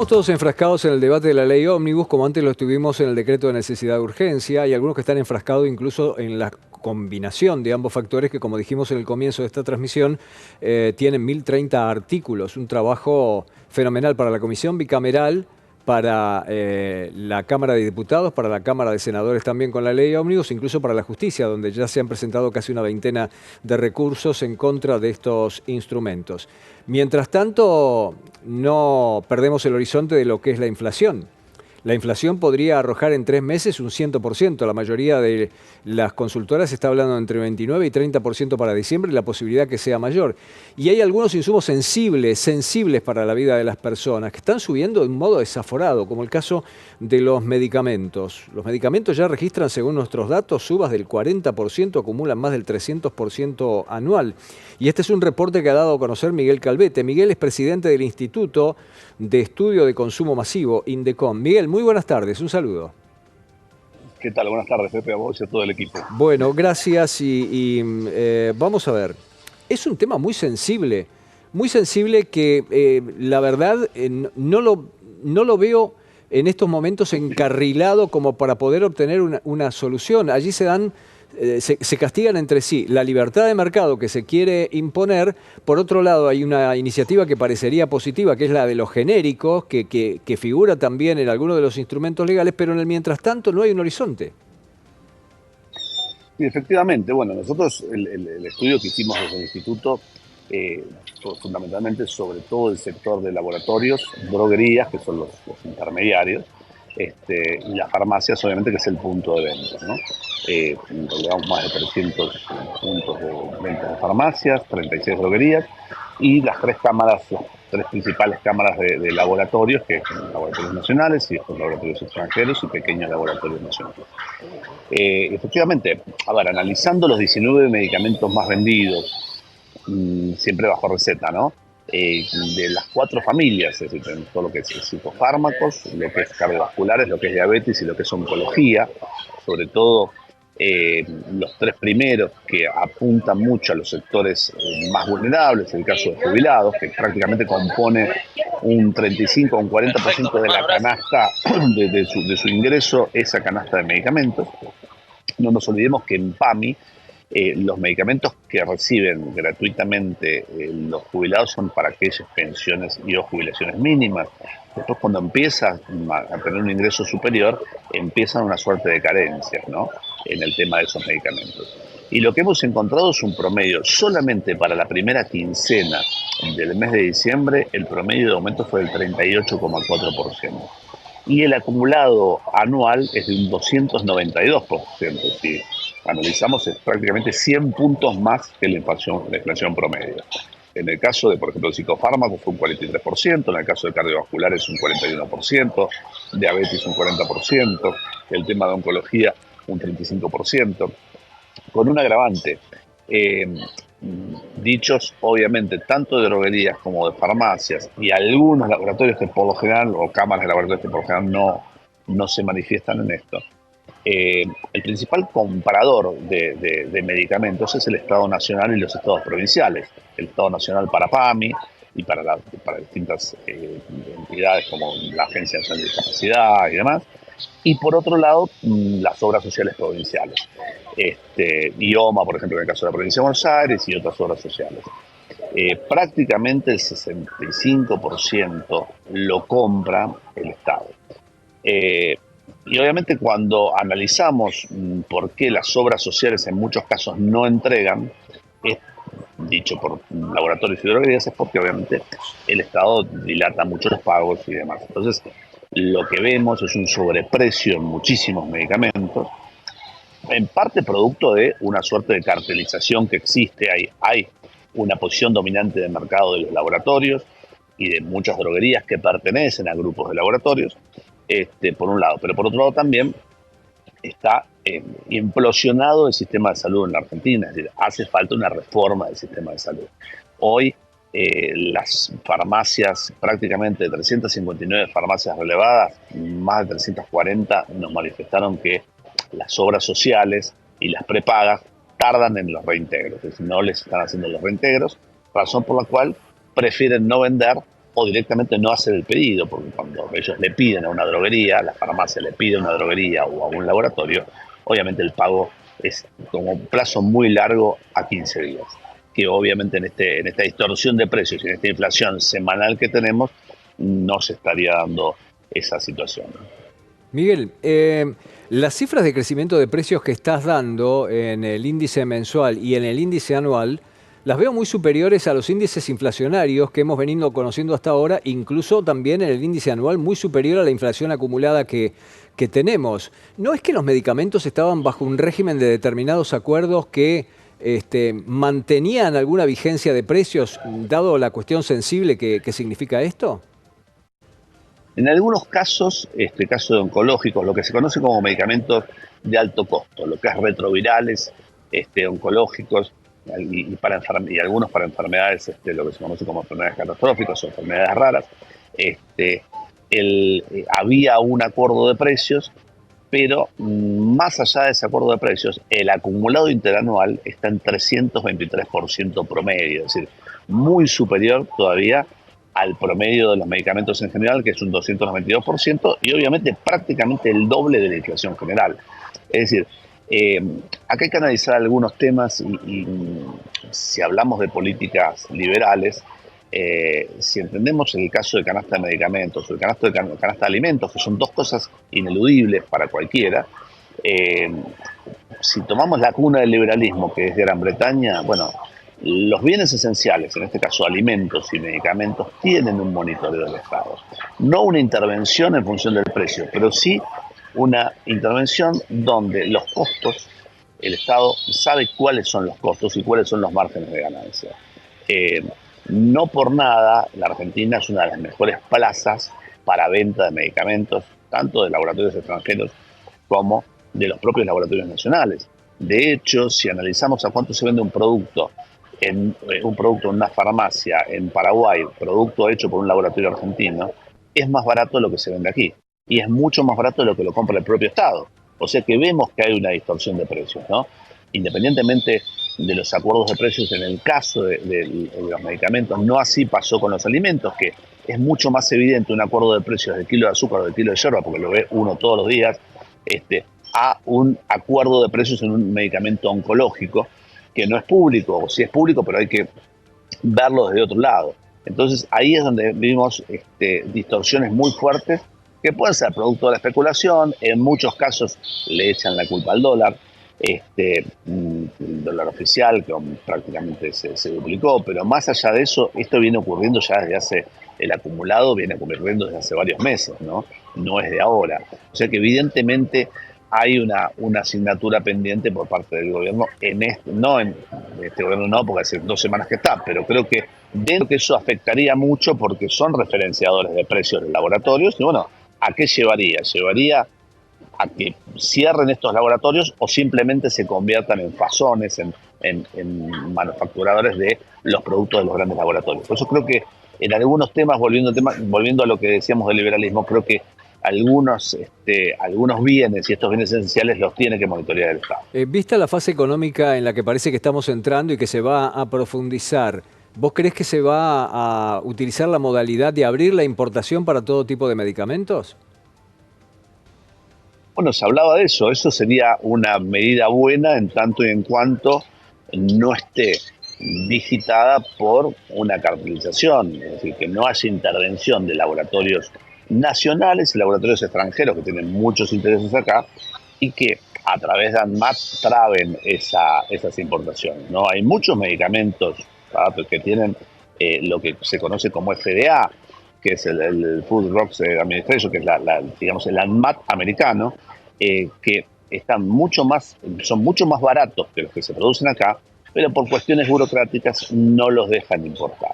Estamos todos enfrascados en el debate de la ley ómnibus, como antes lo estuvimos en el decreto de necesidad de urgencia. Hay algunos que están enfrascados incluso en la combinación de ambos factores que, como dijimos en el comienzo de esta transmisión, tienen 1030 artículos. Un trabajo fenomenal para la comisión bicameral, para la Cámara de Diputados, para la Cámara de Senadores también con la ley ómnibus, incluso para la justicia, donde ya se han presentado casi una veintena de recursos en contra de estos instrumentos. Mientras tanto, no perdemos el horizonte de lo que es la inflación. La inflación podría arrojar en 3 meses un 100%. La mayoría de las consultoras está hablando entre 29 y 30% para diciembre y la posibilidad que sea mayor. Y hay algunos insumos sensibles para la vida de las personas, que están subiendo de un modo desaforado, como el caso de los medicamentos. Los medicamentos ya registran, según nuestros datos, subas del 40%, acumulan más del 300% anual. Y este es un reporte que ha dado a conocer Miguel Calvete. Miguel es presidente del Instituto de Estudio de Consumo Masivo, INDECOM. Miguel, muy buenas tardes, un saludo. ¿Qué tal? Buenas tardes, Pepe, a vos y a todo el equipo. Bueno, gracias vamos a ver. Es un tema muy sensible que la verdad no lo veo en estos momentos encarrilado como para poder obtener una solución. Allí se castigan entre sí la libertad de mercado que se quiere imponer. Por otro lado, hay una iniciativa que parecería positiva, que es la de los genéricos, que figura también en algunos de los instrumentos legales, pero en el mientras tanto no hay un horizonte. Y efectivamente, bueno, nosotros el estudio que hicimos desde el instituto fue fundamentalmente sobre todo el sector de laboratorios, droguerías, que son los intermediarios, y las farmacias, obviamente, que es el punto de venta, ¿no? Llegamos más de 300 puntos de venta de farmacias, 36 droguerías, y las tres principales cámaras de laboratorios, que son laboratorios nacionales y estos laboratorios extranjeros y pequeños laboratorios nacionales. Efectivamente, a ver, analizando los 19 medicamentos más vendidos, siempre bajo receta, ¿no? De las 4 familias, es decir, tenemos todo lo que es psicofármacos, lo que es cardiovasculares, lo que es diabetes y lo que es oncología, sobre todo los 3 primeros que apuntan mucho a los sectores más vulnerables, el caso de jubilados, que prácticamente compone un 35 o un 40% de la canasta de su ingreso, esa canasta de medicamentos. No nos olvidemos que en PAMI los medicamentos que reciben gratuitamente los jubilados son para aquellas pensiones y o jubilaciones mínimas. Después, cuando empiezan a tener un ingreso superior, empiezan una suerte de carencias, ¿no? En el tema de esos medicamentos. Y lo que hemos encontrado es un promedio. Solamente para la primera quincena del mes de diciembre, el promedio de aumento fue del 38,4%. Y el acumulado anual es de un 292%. Si analizamos, es prácticamente 100 puntos más que la inflación promedio. En el caso de, por ejemplo, el psicofármaco fue un 43%, en el caso de cardiovasculares un 41%, diabetes un 40%, el tema de oncología un 35%, con un agravante. Eh, Dichos, obviamente, tanto de droguerías como de farmacias y algunos laboratorios que por lo general, o cámaras de laboratorios que por lo general no se manifiestan en esto. El principal comprador de medicamentos es el Estado Nacional y los estados provinciales. El Estado Nacional para PAMI y para distintas entidades como la Agencia Nacional de Discapacidad y demás. Y por otro lado, las obras sociales provinciales. IOMA, por ejemplo, en el caso de la provincia de Buenos Aires y otras obras sociales. Prácticamente el 65% lo compra el Estado. Y obviamente cuando analizamos por qué las obras sociales en muchos casos no entregan, es dicho por laboratorios y droguerías, es porque obviamente el Estado dilata mucho los pagos y demás. Entonces, lo que vemos es un sobreprecio en muchísimos medicamentos, en parte producto de una suerte de cartelización que existe. Hay una posición dominante de mercado de los laboratorios y de muchas droguerías que pertenecen a grupos de laboratorios, por un lado. Pero por otro lado también está implosionado el sistema de salud en la Argentina. Es decir, hace falta una reforma del sistema de salud. Hoy las farmacias, prácticamente de 359 farmacias relevadas, más de 340 nos manifestaron que las obras sociales y las prepagas tardan en los reintegros, es decir, no les están haciendo los reintegros, razón por la cual prefieren no vender o directamente no hacer el pedido, porque cuando ellos le piden a una droguería, la farmacia le pide a una droguería o a un laboratorio, obviamente el pago es como un plazo muy largo a 15 días, que obviamente en esta distorsión de precios y en esta inflación semanal que tenemos, no se estaría dando esa situación. Miguel, las cifras de crecimiento de precios que estás dando en el índice mensual y en el índice anual, las veo muy superiores a los índices inflacionarios que hemos venido conociendo hasta ahora, incluso también en el índice anual muy superior a la inflación acumulada que tenemos. ¿No es que los medicamentos estaban bajo un régimen de determinados acuerdos que mantenían alguna vigencia de precios, dado la cuestión sensible que significa esto? En algunos casos, caso de oncológicos, lo que se conoce como medicamentos de alto costo, lo que es retrovirales, oncológicos y algunos para enfermedades, lo que se conoce como enfermedades catastróficas o enfermedades raras, había un acuerdo de precios, pero más allá de ese acuerdo de precios, el acumulado interanual está en 323% promedio, es decir, muy superior todavía al promedio de los medicamentos en general, que es un 292%, y obviamente prácticamente el doble de la inflación general. Es decir, acá hay que analizar algunos temas y si hablamos de políticas liberales, si entendemos el caso de canasta de medicamentos o el canasta de alimentos, que son dos cosas ineludibles para cualquiera, si tomamos la cuna del liberalismo, que es Gran Bretaña, bueno, los bienes esenciales, en este caso alimentos y medicamentos, tienen un monitoreo del Estado. No una intervención en función del precio, pero sí una intervención donde los costos, el Estado sabe cuáles son los costos y cuáles son los márgenes de ganancia. No por nada, la Argentina es una de las mejores plazas para venta de medicamentos, tanto de laboratorios extranjeros como de los propios laboratorios nacionales. De hecho, si analizamos a cuánto se vende un producto en una farmacia en Paraguay, producto hecho por un laboratorio argentino, es más barato de lo que se vende aquí. Y es mucho más barato de lo que lo compra el propio Estado. O sea que vemos que hay una distorsión de precios, ¿no? Independientemente de los acuerdos de precios en el caso de los medicamentos, no así pasó con los alimentos, que es mucho más evidente un acuerdo de precios del kilo de azúcar o del kilo de yerba, porque lo ve uno todos los días, a un acuerdo de precios en un medicamento oncológico, que no es público, o sí es público, pero hay que verlo desde otro lado. Entonces ahí es donde vimos distorsiones muy fuertes que pueden ser producto de la especulación. En muchos casos le echan la culpa al dólar, el dólar oficial que prácticamente se duplicó, pero más allá de eso, esto viene ocurriendo ya desde hace, el acumulado viene ocurriendo desde hace varios meses, no es de ahora. O sea que evidentemente hay una asignatura pendiente por parte del gobierno, no en este gobierno no, porque hace 2 semanas que está, pero creo que dentro que eso afectaría mucho porque son referenciadores de precios de laboratorios, y bueno, ¿a qué llevaría? Llevaría a que cierren estos laboratorios o simplemente se conviertan en fasones, en manufacturadores de los productos de los grandes laboratorios. Por eso creo que en algunos temas, volviendo a lo que decíamos del liberalismo, creo que algunos bienes y estos bienes esenciales los tiene que monitorear el Estado. Vista la fase económica en la que parece que estamos entrando y que se va a profundizar, ¿vos creés que se va a utilizar la modalidad de abrir la importación para todo tipo de medicamentos? Bueno, se hablaba de eso sería una medida buena en tanto y en cuanto no esté digitada por una cartelización, es decir, que no haya intervención de laboratorios nacionales y laboratorios extranjeros que tienen muchos intereses acá y que a través de ANMAT traben esas importaciones, ¿no? Hay muchos medicamentos que tienen lo que se conoce como FDA, que es el Food Drugs Administration, que es digamos, el ANMAT americano, que son mucho más baratos que los que se producen acá, pero por cuestiones burocráticas no los dejan importar.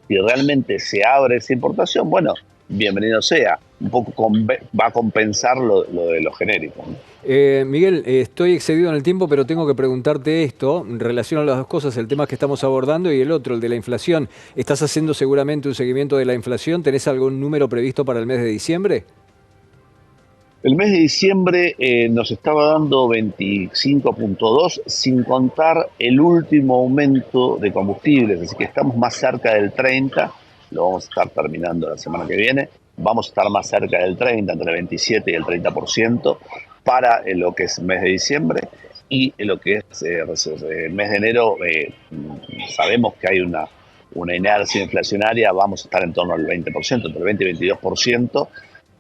Si realmente se abre esa importación, bueno, bienvenido sea, un poco va a compensar lo de los genéricos, ¿no? Miguel, estoy excedido en el tiempo, pero tengo que preguntarte esto en relación a las dos cosas, el tema que estamos abordando y el otro, el de la inflación. ¿Estás haciendo seguramente un seguimiento de la inflación? ¿Tenés algún número previsto para el mes de diciembre? El mes de diciembre nos estaba dando 25.2, sin contar el último aumento de combustibles, así que estamos más cerca del 30, lo vamos a estar terminando la semana que viene. Vamos a estar más cerca del 30, entre el 27 y el 30% para lo que es mes de diciembre, y lo que es mes de enero. Sabemos que hay una inercia inflacionaria, vamos a estar en torno al 20%, entre el 20 y 22%,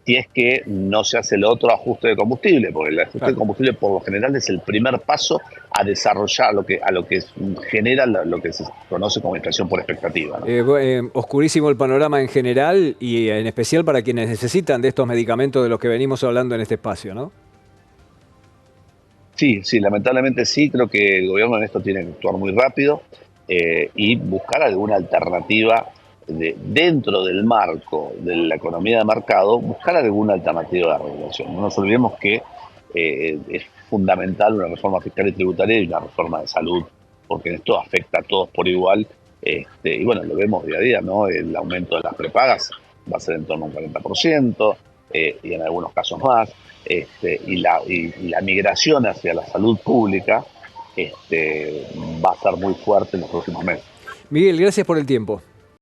si es que no se hace el otro ajuste de combustible, porque el ajuste de combustible por lo general es el primer paso a desarrollar a lo que genera lo que se conoce como inflación por expectativa, ¿no? Oscurísimo el panorama en general y en especial para quienes necesitan de estos medicamentos de los que venimos hablando en este espacio, ¿no? Sí, sí, lamentablemente sí, creo que el gobierno en esto tiene que actuar muy rápido, y buscar alguna alternativa dentro del marco de la economía de mercado, buscar alguna alternativa de regulación. No nos olvidemos que es fundamental una reforma fiscal y tributaria y una reforma de salud, porque esto afecta a todos por igual. Y bueno, lo vemos día a día, ¿no? El aumento de las prepagas va a ser en torno a un 40%, y en algunos casos más. Y la migración hacia la salud pública va a ser muy fuerte en los próximos meses. Miguel, gracias por el tiempo.